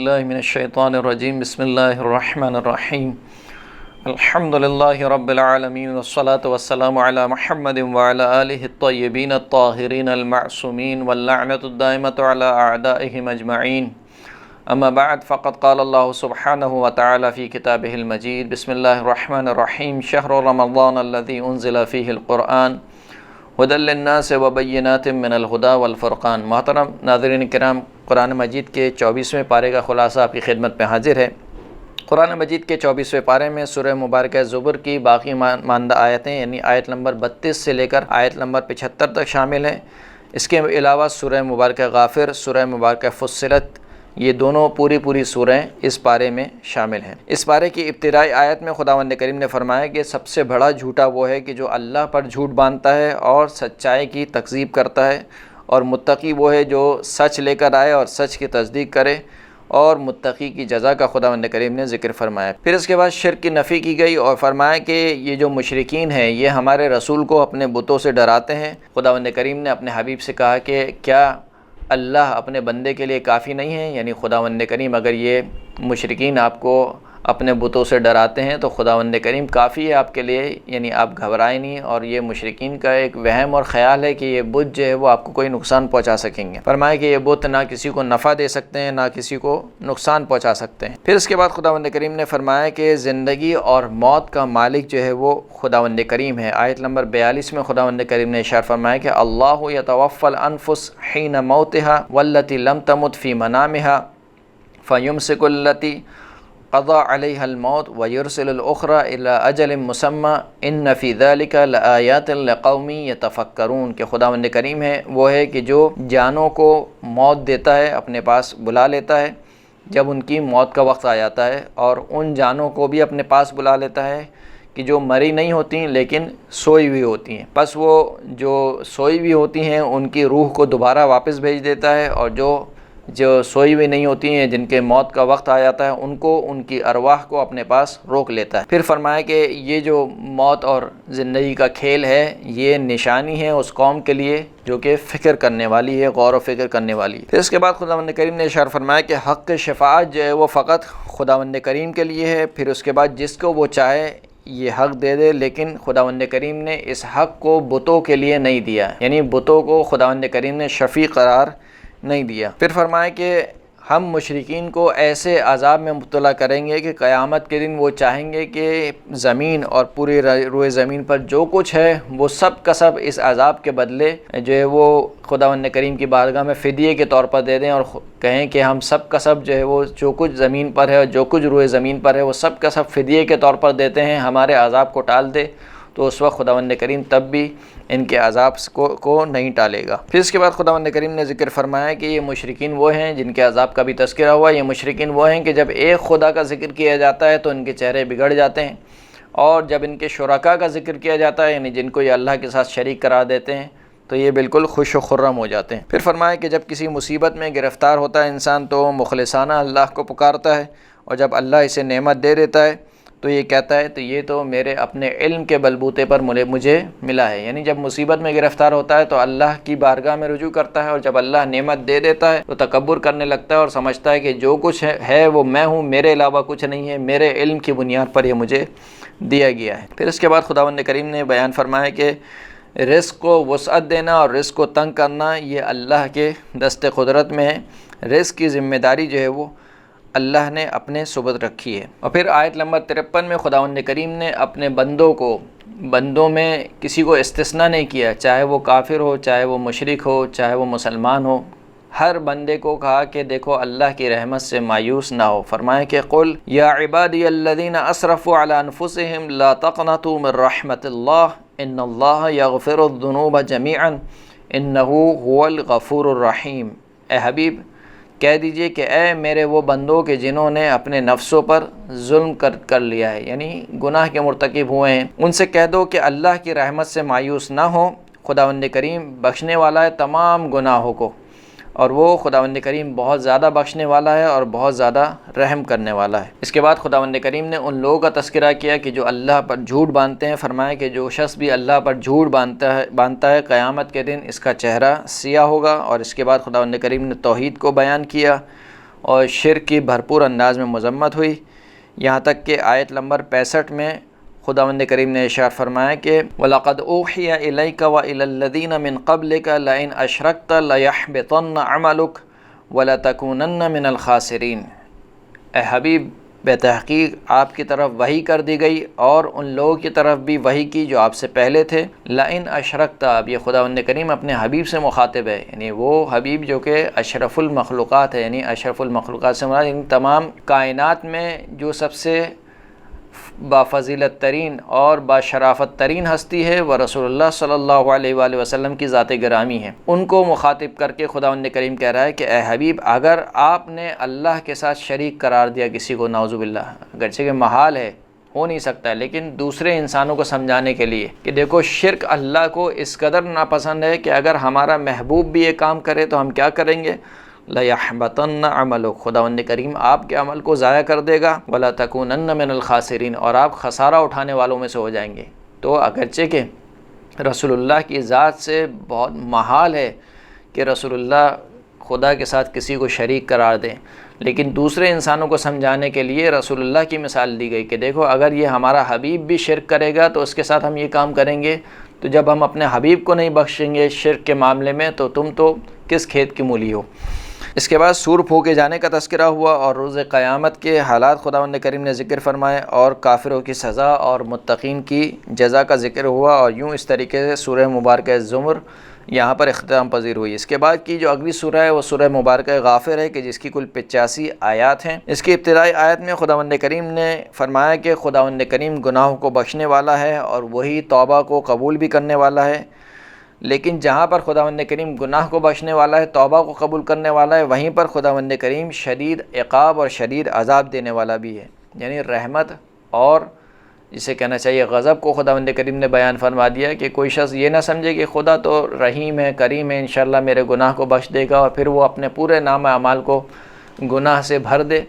باللہ من الشیطان الرجیم بسم اللہ الرحمن الرحیم الحمد للہ رب العالمین والصلاة والسلام علی محمد وعلی آلہ الطیبین الطاہرین المعصومین واللعنۃ الدائمۃ علی اعدائہم اجمعین اما بعد فقد قال اللہ سبحانہ وتعالی فی کتابہ المجید بسم اللہ الرحمن الرحیم شہر رمضان الذی انزل فیہ القرآن ہدی للناس وبینات من الہدی والفرقان۔ محترم ناظرین کرام، قرآن مجید کے 24ویں پارے کا خلاصہ آپ کی خدمت میں حاضر ہے۔ قرآن مجید کے 24ویں پارے میں سورہ مبارکہ زبر کی باقی ماندہ آیتیں یعنی آیت نمبر 32 سے لے کر آیت نمبر 75 تک شامل ہیں۔ اس کے علاوہ سورہ مبارکہ غافر، سورہ مبارکہ فصلت، یہ دونوں پوری سورہیں اس پارے میں شامل ہیں۔ اس پارے کی ابتدائی آیت میں خداوند کریم نے فرمایا کہ سب سے بڑا جھوٹا وہ ہے کہ جو اللہ پر جھوٹ باندھتا ہے اور سچائی کی تکذیب کرتا ہے، اور متقی وہ ہے جو سچ لے کر آئے اور سچ کی تصدیق کرے، اور متقی کی جزا کا خداوند کریم نے ذکر فرمایا۔ پھر اس کے بعد شرک کی نفی کی گئی اور فرمایا کہ یہ جو مشرکین ہیں یہ ہمارے رسول کو اپنے بتوں سے ڈراتے ہیں۔ خداوند کریم نے اپنے حبیب سے کہا کہ کیا اللہ اپنے بندے کے لیے کافی نہیں ہے؟ یعنی خداوند کریم اگر یہ مشرکین آپ کو اپنے بتوں سے ڈراتے ہیں تو خداوند کریم کافی ہے آپ کے لیے، یعنی آپ گھبرائیں نہیں۔ اور یہ مشرکین کا ایک وہم اور خیال ہے کہ یہ بت جو ہے وہ آپ کو کوئی نقصان پہنچا سکیں گے۔ فرمایا کہ یہ بت نہ کسی کو نفع دے سکتے ہیں نہ کسی کو نقصان پہنچا سکتے ہیں۔ پھر اس کے بعد خداوند کریم نے فرمایا کہ زندگی اور موت کا مالک جو ہے وہ خداوند کریم ہے۔ آیت نمبر 42 میں خداوند کریم نے ارشاد فرمایا کہ اللہ یتوفی الانفس حین موتها والتی لم تمت فی منامها فیمسک التی قضى علیہ الموت ویرسل الاخرى الی اجل مسمى ان فی ذلک لآیات لقوم یتفکرون، کہ خداوند کریم ہے وہ ہے کہ جو جانوں کو موت دیتا ہے، اپنے پاس بلا لیتا ہے جب ان کی موت کا وقت آ جاتا ہے، اور ان جانوں کو بھی اپنے پاس بلا لیتا ہے کہ جو مری نہیں ہوتی لیکن سوئی ہوئی ہوتی ہیں۔ پس وہ جو سوئی ہوئی ہوتی ہیں ان کی روح کو دوبارہ واپس بھیج دیتا ہے، اور جو سوئی ہوئی نہیں ہوتی ہیں جن کے موت کا وقت آ جاتا ہے ان کو ان کی ارواح کو اپنے پاس روک لیتا ہے۔ پھر فرمایا کہ یہ جو موت اور زندگی کا کھیل ہے یہ نشانی ہے اس قوم کے لیے جو کہ فکر کرنے والی ہے، غور و فکر کرنے والی ہے۔ پھر اس کے بعد خداوند کریم نے ارشاد فرمایا کہ حق شفاعت جو ہے وہ فقط خداوند کریم کے لیے ہے۔ پھر اس کے بعد جس کو وہ چاہے یہ حق دے دے، لیکن خداوند کریم نے اس حق کو بتوں کے لیے نہیں دیا، یعنی بتوں کو خداوند کریم نے شفیع قرار نہیں دیا۔ پھر فرمایا کہ ہم مشرکین کو ایسے عذاب میں مبتلا کریں گے کہ قیامت کے دن وہ چاہیں گے کہ زمین اور پوری روئے زمین پر جو کچھ ہے وہ سب کا سب اس عذاب کے بدلے جو ہے وہ خداوند کریم کی بارگاہ میں فدیے کے طور پر دے دیں، اور کہیں کہ ہم سب کا سب جو ہے وہ جو کچھ زمین پر ہے اور جو کچھ روئے زمین پر ہے وہ سب کا سب فدیے کے طور پر دیتے ہیں، ہمارے عذاب کو ٹال دے۔ تو اس وقت خداوند کریم تب بھی ان کے عذاب کو نہیں ٹالے گا۔ پھر اس کے بعد خداوند کریم نے ذکر فرمایا کہ یہ مشرکین وہ ہیں جن کے عذاب کا بھی تذکرہ ہوا۔ یہ مشرکین وہ ہیں کہ جب ایک خدا کا ذکر کیا جاتا ہے تو ان کے چہرے بگڑ جاتے ہیں، اور جب ان کے شرکاء کا ذکر کیا جاتا ہے یعنی جن کو یہ اللہ کے ساتھ شریک قرار دیتے ہیں تو یہ بالکل خوش و خرم ہو جاتے ہیں۔ پھر فرمایا کہ جب کسی مصیبت میں گرفتار ہوتا ہے انسان تو مخلصانہ اللہ کو پکارتا ہے، اور جب اللہ اسے نعمت دے دیتا ہے تو یہ کہتا ہے تو یہ تو میرے اپنے علم کے بلبوتے پر مجھے ملا ہے، یعنی جب مصیبت میں گرفتار ہوتا ہے تو اللہ کی بارگاہ میں رجوع کرتا ہے، اور جب اللہ نعمت دے دیتا ہے تو تکبر کرنے لگتا ہے اور سمجھتا ہے کہ جو کچھ ہے وہ میں ہوں، میرے علاوہ کچھ نہیں ہے، میرے علم کی بنیاد پر یہ مجھے دیا گیا ہے۔ پھر اس کے بعد خداوند کریم نے بیان فرمایا کہ رزق کو وسعت دینا اور رزق کو تنگ کرنا یہ اللہ کے دست قدرت میں ہے۔ رزق کی ذمہ داری جو ہے وہ اللہ نے اپنے سبت رکھی ہے۔ اور پھر آیت نمبر 53 میں خداوند کریم نے اپنے بندوں میں کسی کو استثناء نہیں کیا، چاہے وہ کافر ہو، چاہے وہ مشرک ہو، چاہے وہ مسلمان ہو، ہر بندے کو کہا کہ دیکھو اللہ کی رحمت سے مایوس نہ ہو۔ فرمایا کہ قل یا عبادی الذین اسرفوا علی انفسہم لا تقنطوا من رحمت اللہ ان اللہ یغفر الذنوب جمیعا انہ هو الغفور الرحیم۔ اے حبیب کہہ دیجئے کہ اے میرے وہ بندوں کہ جنہوں نے اپنے نفسوں پر ظلم کر لیا ہے، یعنی گناہ کے مرتکب ہوئے ہیں، ان سے کہہ دو کہ اللہ کی رحمت سے مایوس نہ ہو۔ خداوند کریم بخشنے والا ہے تمام گناہوں کو، اور وہ خداوند کریم بہت زیادہ بخشنے والا ہے اور بہت زیادہ رحم کرنے والا ہے۔ اس کے بعد خداوند کریم نے ان لوگوں کا تذکرہ کیا کہ جو اللہ پر جھوٹ باندھتے ہیں۔ فرمایا کہ جو شخص بھی اللہ پر جھوٹ باندھتا ہے قیامت کے دن اس کا چہرہ سیاہ ہوگا۔ اور اس کے بعد خداوند کریم نے توحید کو بیان کیا اور شرک کی بھرپور انداز میں مذمت ہوئی، یہاں تک کہ آیت نمبر 65 میں خداوند کریم نے ارشاد فرمایا کہ وَلَقَدْ أُوحِيَ إِلَيْكَ وَإِلَى الَّذِينَ مِن قَبْلِكَ لَئِنْ أَشْرَكْتَ لَيَحْبِطَنَّ عَمَلُكَ وَلَتَكُونَنَّ مِنَ الْخَاسِرِينَ۔ اے حبیب، بے تحقیق آپ کی طرف وحی کر دی گئی اور ان لوگوں کی طرف بھی وحی کی جو آپ سے پہلے تھے۔ لَئِنْ أَشْرَكْتَ، اب یہ خداوند کریم اپنے حبیب سے مخاطب ہے، یعنی وہ حبیب جو کہ اشرف المخلوقات ہے، یعنی اشرف المخلوقات سے مراد یعنی تمام کائنات میں جو سب سے بافضیلت ترین اور باشرافت ترین ہستی ہے وہ رسول اللہ صلی اللہ علیہ وآلہ وسلم کی ذات گرامی ہے۔ ان کو مخاطب کر کے خداوند کریم کہہ رہا ہے کہ اے حبیب، اگر آپ نے اللہ کے ساتھ شریک قرار دیا کسی کو، نعوذ باللہ، اگرچہ کہ محال ہے، ہو نہیں سکتا، لیکن دوسرے انسانوں کو سمجھانے کے لیے کہ دیکھو شرک اللہ کو اس قدر ناپسند ہے کہ اگر ہمارا محبوب بھی یہ کام کرے تو ہم کیا کریں گے؟ لَيَحْبَطَنَّ عَمَلُكَ، خداوند کریم آپ کے عمل کو ضائع کر دے گا، وَلَتَكُونَنَّ مِنَ الْخَاسِرِينَ، اور آپ خسارہ اٹھانے والوں میں سے ہو جائیں گے۔ تو اگرچہ کہ رسول اللہ کی ذات سے بہت محال ہے کہ رسول اللہ خدا کے ساتھ کسی کو شریک قرار دیں، لیکن دوسرے انسانوں کو سمجھانے کے لیے رسول اللہ کی مثال دی گئی کہ دیکھو اگر یہ ہمارا حبیب بھی شرک کرے گا تو اس کے ساتھ ہم یہ کام کریں گے، تو جب ہم اپنے حبیب کو نہیں بخشیں گے شرک کے معاملے میں تو تم تو کس کھیت کی مولی ہو۔ اس کے بعد سور پھونکے جانے کا تذکرہ ہوا اور روز قیامت کے حالات خداوند کریم نے ذکر فرمائے اور کافروں کی سزا اور متقین کی جزا کا ذکر ہوا، اور یوں اس طریقے سے سورہ مبارکہ زمر یہاں پر اختتام پذیر ہوئی۔ اس کے بعد کی جو اگلی سورہ ہے وہ سورہ مبارکہ غافر ہے کہ جس کی کل 85 آیات ہیں۔ اس کی ابتدائی آیت میں خداوند کریم نے فرمایا کہ خداوند کریم گناہوں کو بخشنے والا ہے اور وہی توبہ کو قبول بھی کرنے والا ہے، لیکن جہاں پر خداوند کریم گناہ کو بخشنے والا ہے، توبہ کو قبول کرنے والا ہے، وہیں پر خداوند کریم شدید عقاب اور شدید عذاب دینے والا بھی ہے، یعنی رحمت اور جسے کہنا چاہیے غضب کو خداوند کریم نے بیان فرما دیا کہ کوئی شخص یہ نہ سمجھے کہ خدا تو رحیم ہے، کریم ہے، انشاءاللہ میرے گناہ کو بخش دے گا اور پھر وہ اپنے پورے نامہ اعمال کو گناہ سے بھر دے،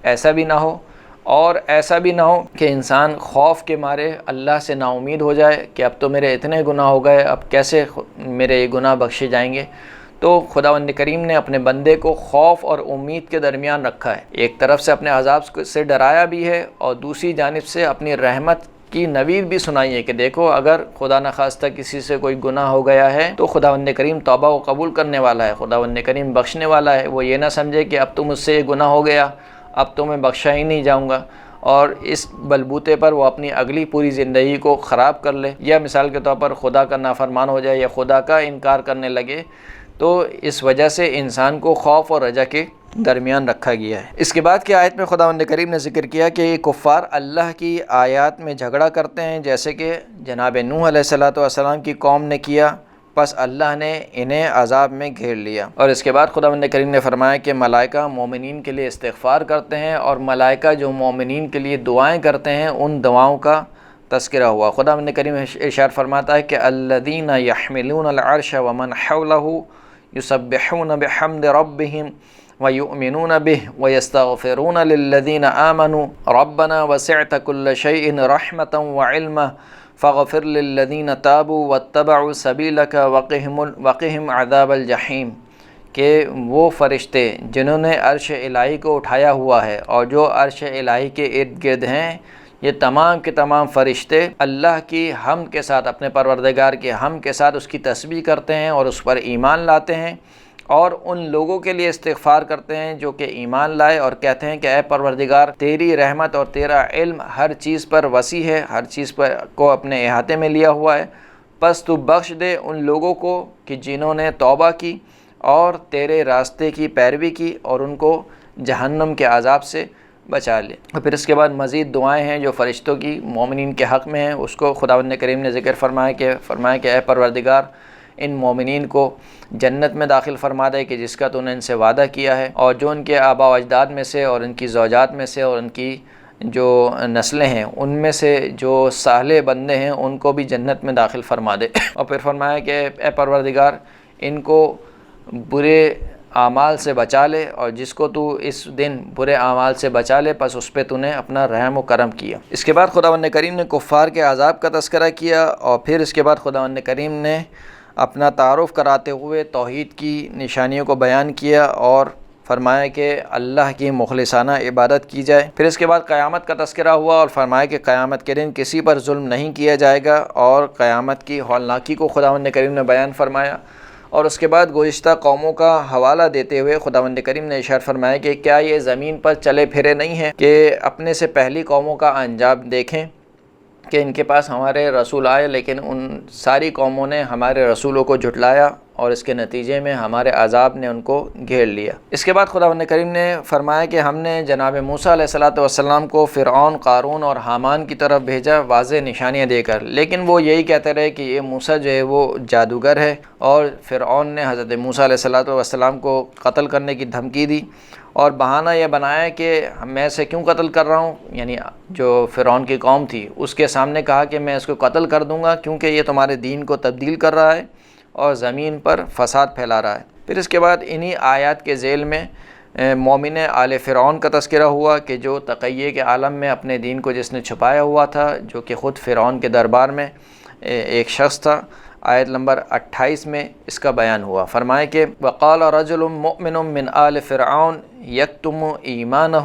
ایسا بھی نہ ہو۔ اور ایسا بھی نہ ہو کہ انسان خوف کے مارے اللہ سے نا امید ہو جائے کہ اب تو میرے اتنے گناہ ہو گئے، اب کیسے میرے یہ گناہ بخشے جائیں گے۔ تو خداوند کریم نے اپنے بندے کو خوف اور امید کے درمیان رکھا ہے، ایک طرف سے اپنے عذاب سے ڈرایا بھی ہے اور دوسری جانب سے اپنی رحمت کی نوید بھی سنائی ہے کہ دیکھو اگر خدا نخواستہ کسی سے کوئی گناہ ہو گیا ہے تو خداوند کریم توبہ کو قبول کرنے والا ہے، خداوند کریم بخشنے والا ہے۔ وہ یہ نہ سمجھے کہ اب تو مجھ سے یہ گناہ ہو گیا، اب تو میں بخشا ہی نہیں جاؤں گا، اور اس بلبوتے پر وہ اپنی اگلی پوری زندگی کو خراب کر لے، یا مثال کے طور پر خدا کا نافرمان ہو جائے یا خدا کا انکار کرنے لگے۔ تو اس وجہ سے انسان کو خوف اور رجا کے درمیان رکھا گیا ہے۔ اس کے بعد کی آیت میں خداوند کریم نے ذکر کیا کہ یہ کفار اللہ کی آیات میں جھگڑا کرتے ہیں، جیسے کہ جناب نوح علیہ السلام کی قوم نے کیا، پس اللہ نے انہیں عذاب میں گھیر لیا۔ اور اس کے بعد خداوند کریم نے فرمایا کہ ملائکہ مومنین کے لیے استغفار کرتے ہیں، اور ملائکہ جو مومنین کے لیے دعائیں کرتے ہیں ان دعاؤں کا تذکرہ ہوا۔ خداوند کریم ارشاد فرماتا ہے کہ الذین یحملون العرش ومن حولہ یسبحون بحمد ربہم ویؤمنون بہ ویستغفرون للذین آمنوا ربنا وسعت کل شیء رحمتا وعلما فاغفر للذین تابوا واتبعوا سبیلک وقہم عذاب الجحیم، کہ وہ فرشتے جنہوں نے عرش الہی کو اٹھایا ہوا ہے اور جو عرش الہی کے ارد گرد ہیں، یہ تمام کے تمام فرشتے اللہ کی حمد کے ساتھ، اپنے پروردگار کی حمد کے ساتھ اس کی تسبیح کرتے ہیں اور اس پر ایمان لاتے ہیں، اور ان لوگوں کے لیے استغفار کرتے ہیں جو کہ ایمان لائے اور کہتے ہیں کہ اے پروردگار تیری رحمت اور تیرا علم ہر چیز پر وسیع ہے، ہر چیز پر کو اپنے احاطے میں لیا ہوا ہے، پس تو بخش دے ان لوگوں کو کہ جنہوں نے توبہ کی اور تیرے راستے کی پیروی کی اور ان کو جہنم کے عذاب سے بچا لے۔ اور پھر اس کے بعد مزید دعائیں ہیں جو فرشتوں کی مومنین کے حق میں ہیں، اس کو خداوند کریم نے ذکر فرمایا کہ اے پروردگار ان مومنین کو جنت میں داخل فرما دے کہ جس کا تو نے ان سے وعدہ کیا ہے، اور جو ان کے آباء و اجداد میں سے اور ان کی زوجات میں سے اور ان کی جو نسلیں ہیں ان میں سے جو صالح بندے ہیں ان کو بھی جنت میں داخل فرما دے۔ اور پھر فرمایا کہ اے پروردگار ان کو برے اعمال سے بچا لے، اور جس کو تو اس دن برے اعمال سے بچا لے پس اس پہ تو نے اپنا رحم و کرم کیا۔ اس کے بعد خداوند کریم نے کفار کے عذاب کا تذکرہ کیا، اور پھر اس کے بعد خداوند کریم نے اپنا تعارف کراتے ہوئے توحید کی نشانیوں کو بیان کیا اور فرمایا کہ اللہ کی مخلصانہ عبادت کی جائے۔ پھر اس کے بعد قیامت کا تذکرہ ہوا اور فرمایا کہ قیامت کے دن کسی پر ظلم نہیں کیا جائے گا، اور قیامت کی ہولناکی کو خداوند کریم نے بیان فرمایا۔ اور اس کے بعد گزشتہ قوموں کا حوالہ دیتے ہوئے خداوند کریم نے ارشاد فرمایا کہ کیا یہ زمین پر چلے پھرے نہیں ہیں کہ اپنے سے پہلی قوموں کا انجام دیکھیں کہ ان کے پاس ہمارے رسول آئے، لیکن ان ساری قوموں نے ہمارے رسولوں کو جھٹلایا اور اس کے نتیجے میں ہمارے عذاب نے ان کو گھیر لیا۔ اس کے بعد خداوند کریم نے فرمایا کہ ہم نے جناب موسیٰ علیہ السلام کو فرعون، قارون اور حامان کی طرف بھیجا واضح نشانیاں دے کر، لیکن وہ یہی کہتے رہے کہ یہ موسیٰ جو ہے وہ جادوگر ہے، اور فرعون نے حضرت موسیٰ علیہ السلام کو قتل کرنے کی دھمکی دی، اور بہانہ یہ بنایا کہ میں اسے کیوں قتل کر رہا ہوں، یعنی جو فرعون کی قوم تھی اس کے سامنے کہا کہ میں اس کو قتل کر دوں گا کیونکہ یہ تمہارے دین کو تبدیل کر رہا ہے اور زمین پر فساد پھیلا رہا ہے۔ پھر اس کے بعد انہی آیات کے ذیل میں مومن آل فرعون کا تذکرہ ہوا کہ جو تقیے کے عالم میں اپنے دین کو جس نے چھپایا ہوا تھا، جو کہ خود فرعون کے دربار میں ایک شخص تھا۔ آیت نمبر 28 میں اس کا بیان ہوا، فرمائے کہ وقال رجل مؤمن من آل فرعون یکتم ایمانہ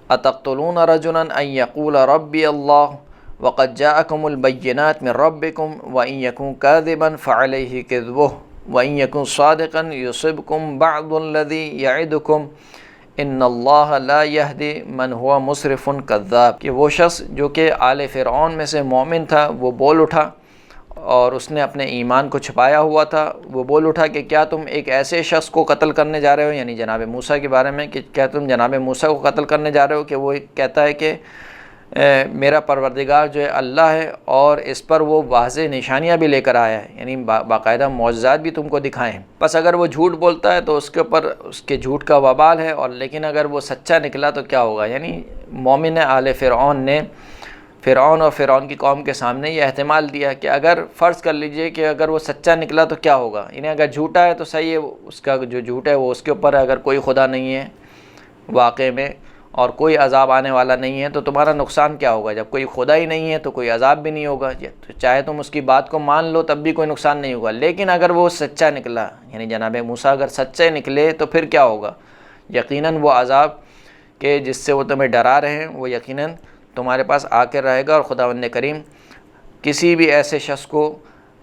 اتقتلون رجلا ان یقول ربی اللہ وقد جاءکم البینات من ربکم وان یکن کاذبا فعلیہ کذبہ وان یکن صادقا یصبکم بعض الذی یعدکم ان اللہ لا یہدی من ہوا مسرف کذاب، کہ وہ شخص جو کہ آل فرعون میں سے مومن تھا وہ بول اٹھا، اور اس نے اپنے ایمان کو چھپایا ہوا تھا، وہ بول اٹھا کہ کیا تم ایک ایسے شخص کو قتل کرنے جا رہے ہو، یعنی جناب موسیٰ کے بارے میں، کہ کیا تم جناب موسیٰ کو قتل کرنے جا رہے ہو، کہ وہ کہتا ہے کہ میرا پروردگار جو ہے اللہ ہے، اور اس پر وہ واضح نشانیاں بھی لے کر آیا ہے، یعنی باقاعدہ معجزات بھی تم کو دکھائے ہیں۔ بس اگر وہ جھوٹ بولتا ہے تو اس کے اوپر اس کے جھوٹ کا وبال ہے، اور لیکن اگر وہ سچا نکلا تو کیا ہوگا، یعنی مومن آل فرعون نے فرعون اور فرعون کی قوم کے سامنے یہ احتمال دیا کہ اگر فرض کر لیجئے کہ اگر وہ سچا نکلا تو کیا ہوگا، یعنی اگر جھوٹا ہے تو صحیح ہے، اس کا جو جھوٹ ہے وہ اس کے اوپر ہے، اگر کوئی خدا نہیں ہے واقع میں اور کوئی عذاب آنے والا نہیں ہے تو تمہارا نقصان کیا ہوگا، جب کوئی خدا ہی نہیں ہے تو کوئی عذاب بھی نہیں ہوگا، تو چاہے تم اس کی بات کو مان لو تب بھی کوئی نقصان نہیں ہوگا۔ لیکن اگر وہ سچا نکلا، یعنی جناب موسیٰ اگر سچے نکلے تو پھر کیا ہوگا، یقیناً وہ عذاب کہ جس سے وہ تمہیں ڈرا رہے ہیں وہ یقیناً تمہارے پاس آ کر رہے گا، اور خداوند کریم کسی بھی ایسے شخص کو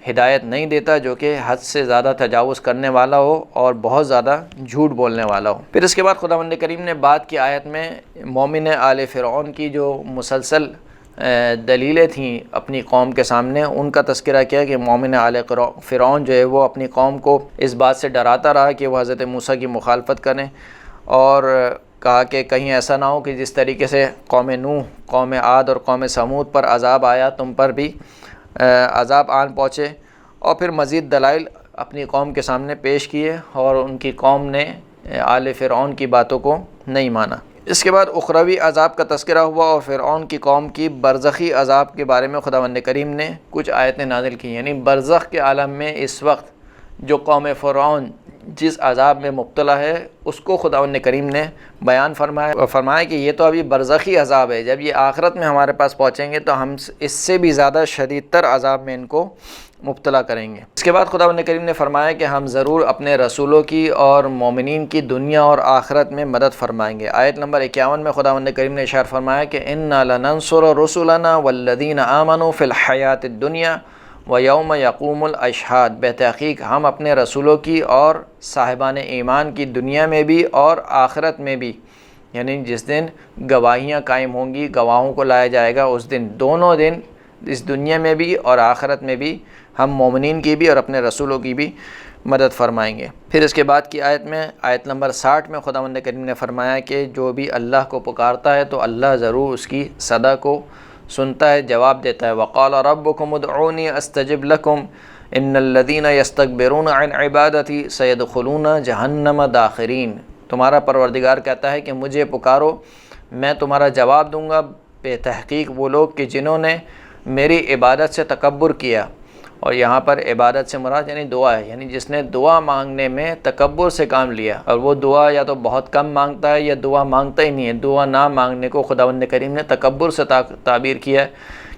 ہدایت نہیں دیتا جو کہ حد سے زیادہ تجاوز کرنے والا ہو اور بہت زیادہ جھوٹ بولنے والا ہو۔ پھر اس کے بعد خداوند کریم نے بعد کی آیت میں مومن آل فرعون کی جو مسلسل دلیلیں تھیں اپنی قوم کے سامنے، ان کا تذکرہ کیا کہ مومن آل فرعون جو ہے وہ اپنی قوم کو اس بات سے ڈراتا رہا کہ وہ حضرت موسیٰ کی مخالفت کریں، اور کہا کہ کہیں ایسا نہ ہو کہ جس طریقے سے قوم نوح، قوم عاد اور قوم سمود پر عذاب آیا تم پر بھی عذاب آن پہنچے، اور پھر مزید دلائل اپنی قوم کے سامنے پیش کیے، اور ان کی قوم نے آل فرعون کی باتوں کو نہیں مانا۔ اس کے بعد اخروی عذاب کا تذکرہ ہوا، اور فرعون کی قوم کی برزخی عذاب کے بارے میں خداوند کریم نے کچھ آیتیں نازل کی، یعنی برزخ کے عالم میں اس وقت جو قوم فرعون جس عذاب میں مبتلا ہے اس کو خداوند کریم نے بیان فرمایا، اور فرمایا کہ یہ تو ابھی برزخی عذاب ہے، جب یہ آخرت میں ہمارے پاس پہنچیں گے تو ہم اس سے بھی زیادہ شدید تر عذاب میں ان کو مبتلا کریں گے۔ اس کے بعد خداوند کریم نے فرمایا کہ ہم ضرور اپنے رسولوں کی اور مومنین کی دنیا اور آخرت میں مدد فرمائیں گے۔ آیت نمبر 51 میں خداوند کریم نے اشارہ فرمایا کہ اِنَّا لَنَنصُرُ رُسُلَنَا وَالَّذِينَ آمَنُوا فِي الْحَيَاةِ الدُّنْيَا وَيَوْمَ يَقُومُ الْأَشْهَادُ، بے تحقیق ہم اپنے رسولوں کی اور صاحبان ایمان کی دنیا میں بھی اور آخرت میں بھی، یعنی جس دن گواہیاں قائم ہوں گی، گواہوں کو لایا جائے گا اس دن، دونوں دن اس دنیا میں بھی اور آخرت میں بھی ہم مومنین کی بھی اور اپنے رسولوں کی بھی مدد فرمائیں گے۔ پھر اس کے بعد کی آیت میں آیت نمبر 60 میں خداوند کریم نے فرمایا کہ جو بھی اللہ کو پکارتا ہے تو اللہ ضرور اس کی صدا کو سنتا ہے، جواب دیتا ہے۔ وقال ربکم ادعونی استجب لکم ان الذین یستکبرون عن عبادتی سیدخلون جہنم داخرین، تمہارا پروردگار کہتا ہے کہ مجھے پکارو میں تمہارا جواب دوں گا، بے تحقیق وہ لوگ کہ جنہوں نے میری عبادت سے تکبر کیا، اور یہاں پر عبادت سے مراد یعنی دعا ہے، یعنی جس نے دعا مانگنے میں تکبر سے کام لیا، اور وہ دعا یا تو بہت کم مانگتا ہے یا دعا مانگتا ہی نہیں ہے، دعا نہ مانگنے کو خداوند کریم نے تکبر سے تعبیر کیا ہے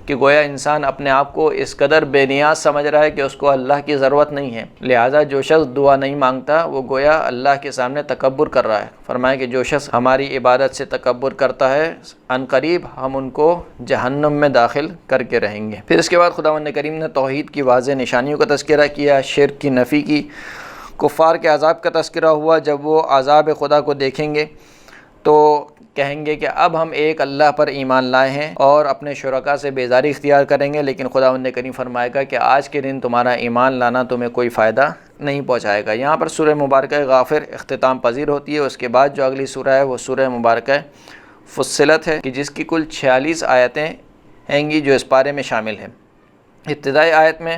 کہ گویا انسان اپنے آپ کو اس قدر بے نیاز سمجھ رہا ہے کہ اس کو اللہ کی ضرورت نہیں ہے، لہٰذا جو شخص دعا نہیں مانگتا وہ گویا اللہ کے سامنے تکبر کر رہا ہے۔ فرمایا کہ جو شخص ہماری عبادت سے تکبر کرتا ہے عنقریب ہم ان کو جہنم میں داخل کر کے رہیں گے۔ پھر اس کے بعد خداوند کریم نے توحید کی واضح نشانیوں کا تذکرہ کیا، شرک کی نفی کی، کفار کے عذاب کا تذکرہ ہوا۔ جب وہ عذاب خدا کو دیکھیں گے تو کہیں گے کہ اب ہم ایک اللہ پر ایمان لائے ہیں اور اپنے شرکا سے بیزاری اختیار کریں گے، لیکن خداوند کریم فرمائے گا کہ آج کے دن تمہارا ایمان لانا تمہیں کوئی فائدہ نہیں پہنچائے گا۔ یہاں پر سورہ مبارکہ غافر اختتام پذیر ہوتی ہے۔ اس کے بعد جو اگلی سورہ ہے وہ سورہ مبارکہ فصلت ہے کہ جس کی کل 46 آیتیں ہیں گی جو اس پارے میں شامل ہیں۔ ابتدائی آیت میں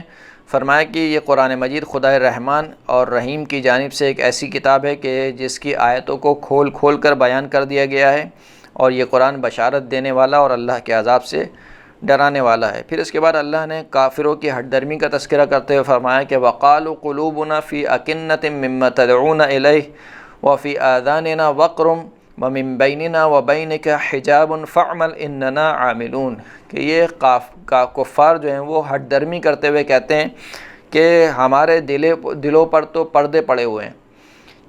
فرمایا کہ یہ قرآن مجید خدائے رحمان اور رحیم کی جانب سے ایک ایسی کتاب ہے کہ جس کی آیتوں کو کھول کھول کر بیان کر دیا گیا ہے، اور یہ قرآن بشارت دینے والا اور اللہ کے عذاب سے ڈرانے والا ہے۔ پھر اس کے بعد اللہ نے کافروں کی ہٹ درمی کا تذکرہ کرتے ہوئے فرمایا کہ وَقَالُوا قُلُوبُنَا فِي أَكِنَّةٍ مِّمَّا تَدْعُونَ إِلَيْهِ وَفِي آذَانِنَا وَقْرٌ وَمِن بَيْنِنَا وَبَيْنِكَ حِجَابٌ فَاعْمَلْ إِنَّنَا عَامِلُونَ، کہ یہ کفار جو ہیں وہ ہٹ درمی کرتے ہوئے کہتے ہیں کہ ہمارے دلوں پر تو پردے پڑے ہوئے ہیں،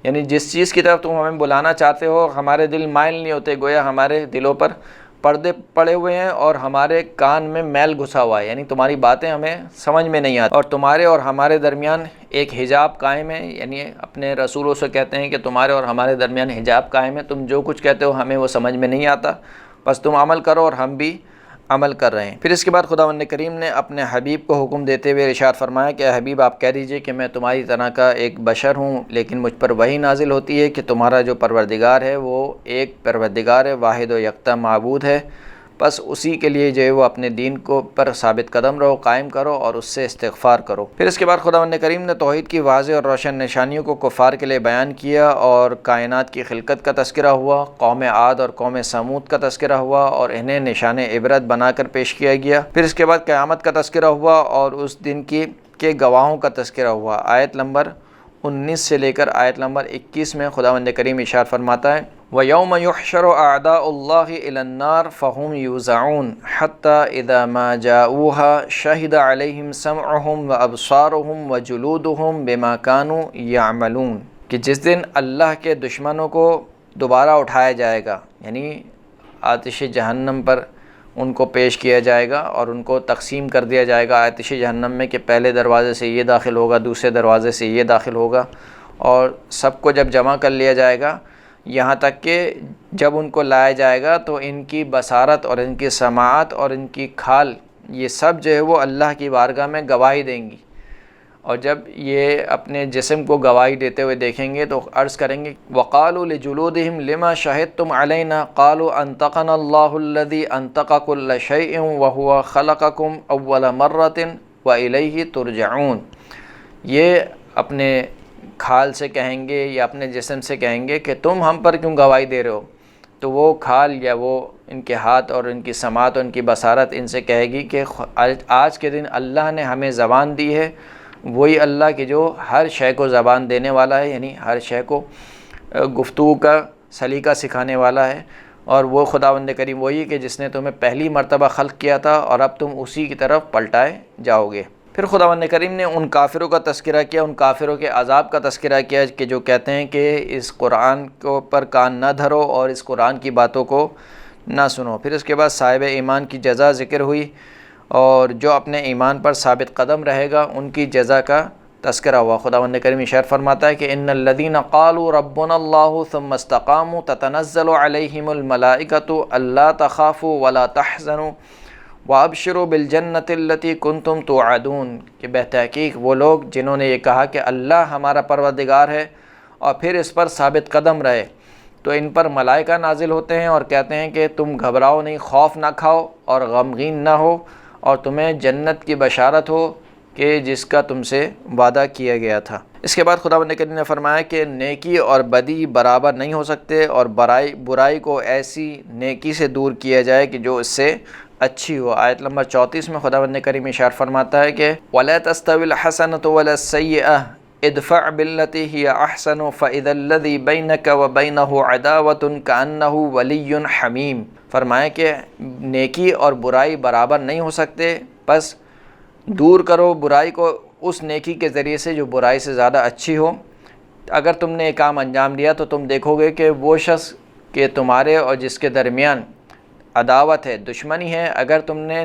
یعنی جس چیز کی طرف تم ہمیں بلانا چاہتے ہو ہمارے دل مائل نہیں ہوتے، گویا ہمارے دلوں پر پردے پڑے ہوئے ہیں اور ہمارے کان میں میل گھسا ہوا ہے، یعنی تمہاری باتیں ہمیں سمجھ میں نہیں آتی، اور تمہارے اور ہمارے درمیان ایک حجاب قائم ہے، یعنی اپنے رسولوں سے کہتے ہیں کہ تمہارے اور ہمارے درمیان حجاب قائم ہے، تم جو کچھ کہتے ہو ہمیں وہ سمجھ میں نہیں آتا، بس تم عمل کرو اور ہم بھی عمل کر رہے ہیں۔ پھر اس کے بعد خداوند کریم نے اپنے حبیب کو حکم دیتے ہوئے ارشاد فرمایا کہ اے حبیب آپ کہہ دیجئے کہ میں تمہاری طرح کا ایک بشر ہوں، لیکن مجھ پر وحی نازل ہوتی ہے کہ تمہارا جو پروردگار ہے وہ ایک پروردگار ہے، واحد و یکتا معبود ہے، بس اسی کے لیے جو ہے وہ اپنے دین کو پر ثابت قدم رہو، قائم کرو اور اس سے استغفار کرو۔ پھر اس کے بعد خداوند کریم نے توحید کی واضح اور روشن نشانیوں کو کفار کے لیے بیان کیا، اور کائنات کی خلقت کا تذکرہ ہوا، قوم عاد اور قوم سمود کا تذکرہ ہوا اور انہیں نشان عبرت بنا کر پیش کیا گیا۔ پھر اس کے بعد قیامت کا تذکرہ ہوا اور اس دن کے گواہوں کا تذکرہ ہوا۔ آیت نمبر 19 سے لے کر آیت نمبر 21 میں خداوند کریم ارشاد فرماتا ہے وَيَوْمَ يُحْشَرُ أَعْدَاءُ اللَّهِ إِلَى النَّارِ فَهُمْ يُوزَعُونَ حَتَّى إِذَا مَا جَاءُوهَا شَهِدَ عَلَيْهِمْ سَمْعُهُمْ وَأَبْصَارُهُمْ وَجُلُودُهُمْ بِمَا كَانُوا يَعْمَلُونَ، کہ جس دن اللہ کے دشمنوں کو دوبارہ اٹھایا جائے گا، یعنی آتش جہنم پر ان کو پیش کیا جائے گا اور ان کو تقسیم کر دیا جائے گا آتش جہنم میں کہ پہلے دروازے سے یہ داخل ہوگا، دوسرے دروازے سے یہ داخل ہوگا، اور سب کو جب جمع کر لیا جائے گا یہاں تک کہ جب ان کو لایا جائے گا تو ان کی بصارت اور ان کی سماعت اور ان کی کھال یہ سب جو ہے وہ اللہ کی بارگاہ میں گواہی دیں گی، اور جب یہ اپنے جسم کو گواہی دیتے ہوئے دیکھیں گے تو عرض کریں گے وَقَالُوا لِجُلُودِهِمْ لِمَا شَهِدتُّمْ عَلَيْنَا قَالُوا أَنطَقَنَا اللَّهُ الَّذِي أَنطَقَ كُلَّ شَيْءٍ وَهُوَ خَلَقَكُمْ أَوَّلَ مَرَّةٍ وَإِلَيْهِ تُرْجَعُونَ، یہ اپنے کھال سے کہیں گے یا اپنے جسم سے کہیں گے کہ تم ہم پر کیوں گواہی دے رہے ہو، تو وہ کھال یا وہ ان کے ہاتھ اور ان کی سماعت اور ان کی بصارت ان سے کہے گی کہ آج کے دن اللہ نے ہمیں زبان دی ہے، وہی اللہ کہ جو ہر شے کو زبان دینے والا ہے، یعنی ہر شے کو گفتگو کا سلیقہ سکھانے والا ہے، اور وہ خداوند کریم وہی کہ جس نے تمہیں پہلی مرتبہ خلق کیا تھا اور اب تم اسی کی طرف پلٹائے جاؤ گے۔ پھر خداوند کریم نے ان کافروں کا تذکرہ کیا، ان کافروں کے عذاب کا تذکرہ کیا کہ جو کہتے ہیں کہ اس قرآن کو پر کان نہ دھرو اور اس قرآن کی باتوں کو نہ سنو۔ پھر اس کے بعد صاحب ایمان کی جزا ذکر ہوئی، اور جو اپنے ایمان پر ثابت قدم رہے گا ان کی جزا کا تذکرہ ہوا۔ خداوند کریم ارشاد فرماتا ہے کہ ان الذین قالوا ربنا اللہ ثم استقاموا تتنزل علیہم الملائکۃ الا تخافوا ولا تحزنوا وَأَبْشِرُوا بِالْجَنَّةِ الَّتِي كُنْتُمْ تُوعَدُونَ، کہ بتحقیق وہ لوگ جنہوں نے یہ کہا کہ اللہ ہمارا پروردگار ہے اور پھر اس پر ثابت قدم رہے، تو ان پر ملائکہ نازل ہوتے ہیں اور کہتے ہیں کہ تم گھبراؤ نہیں، خوف نہ کھاؤ اور غمگین نہ ہو، اور تمہیں جنت کی بشارت ہو کہ جس کا تم سے وعدہ کیا گیا تھا۔ اس کے بعد خداوند کریم نے فرمایا کہ نیکی اور بدی برابر نہیں ہو سکتے، اور برائی کو ایسی نیکی سے دور کیا جائے کہ جو اس سے اچھی ہو۔ آیت نمبر 34 میں خداوند کریم ارشاد فرماتا ہے کہ وَلَا تَسْتَوِي الْحَسَنَةُ وَلَا السَّيِّئَةُ ادْفَعْ بِالَّتِي هِيَ أَحْسَنُ فَإِذَا الَّذِي بَيْنَكَ وَبَيْنَهُ عَدَاوَةٌ كَأَنَّهُ وَلِيٌّ حَمِيمٌ، فرمایا کہ نیکی اور برائی برابر نہیں ہو سکتے، بس دور کرو برائی کو اس نیکی کے ذریعے سے جو برائی سے زیادہ اچھی ہو۔ اگر تم نے ایک کام انجام دیا تو تم دیکھو گے کہ وہ شخص کہ تمہارے اور جس کے درمیان عداوت ہے، دشمنی ہے، اگر تم نے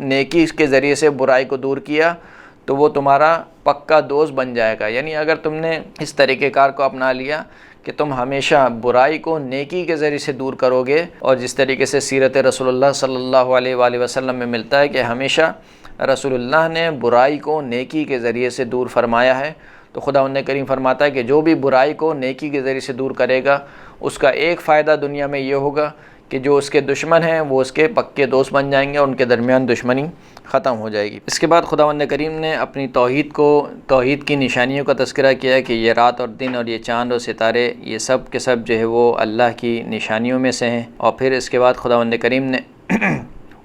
نیکی کے ذریعے سے برائی کو دور کیا تو وہ تمہارا پکا دوست بن جائے گا۔ یعنی اگر تم نے اس طریقہ کار کو اپنا لیا کہ تم ہمیشہ برائی کو نیکی کے ذریعے سے دور کرو گے، اور جس طریقے سے سیرت رسول اللہ صلی اللہ علیہ وآلہ وسلم میں ملتا ہے کہ ہمیشہ رسول اللہ نے برائی کو نیکی کے ذریعے سے دور فرمایا ہے، تو خداوند کریم فرماتا ہے کہ جو بھی برائی کو نیکی کے ذریعے سے دور کرے گا اس کا ایک فائدہ دنیا میں یہ ہوگا کہ جو اس کے دشمن ہیں وہ اس کے پکے دوست بن جائیں گے اور ان کے درمیان دشمنی ختم ہو جائے گی۔ اس کے بعد خداوند کریم نے اپنی توحید کی نشانیوں کا تذکرہ کیا کہ یہ رات اور دن اور یہ چاند اور ستارے یہ سب کے سب جو ہے وہ اللہ کی نشانیوں میں سے ہیں۔ اور پھر اس کے بعد خداوند کریم نے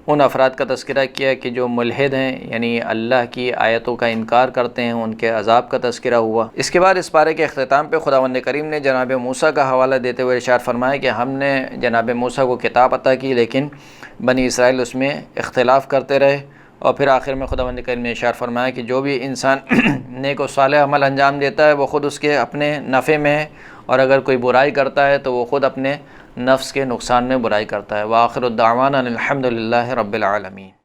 ان افراد کا تذکرہ کیا کہ جو ملحد ہیں، یعنی اللہ کی آیتوں کا انکار کرتے ہیں، ان کے عذاب کا تذکرہ ہوا۔ اس کے بعد اس پارے کے اختتام پہ خداوند کریم نے جناب موسیٰ کا حوالہ دیتے ہوئے ارشاد فرمایا کہ ہم نے جناب موسیٰ کو کتاب عطا کی، لیکن بنی اسرائیل اس میں اختلاف کرتے رہے۔ اور پھر آخر میں خداوند کریم نے ارشاد فرمایا کہ جو بھی انسان نیک و صالح عمل انجام دیتا ہے وہ خود اس کے اپنے نفع میں ہے، اور اگر کوئی برائی کرتا ہے تو وہ خود اپنے نفس کے نقصان میں برائی کرتا ہے۔ وآخر الدعوانا الحمد للہ رب العالمین۔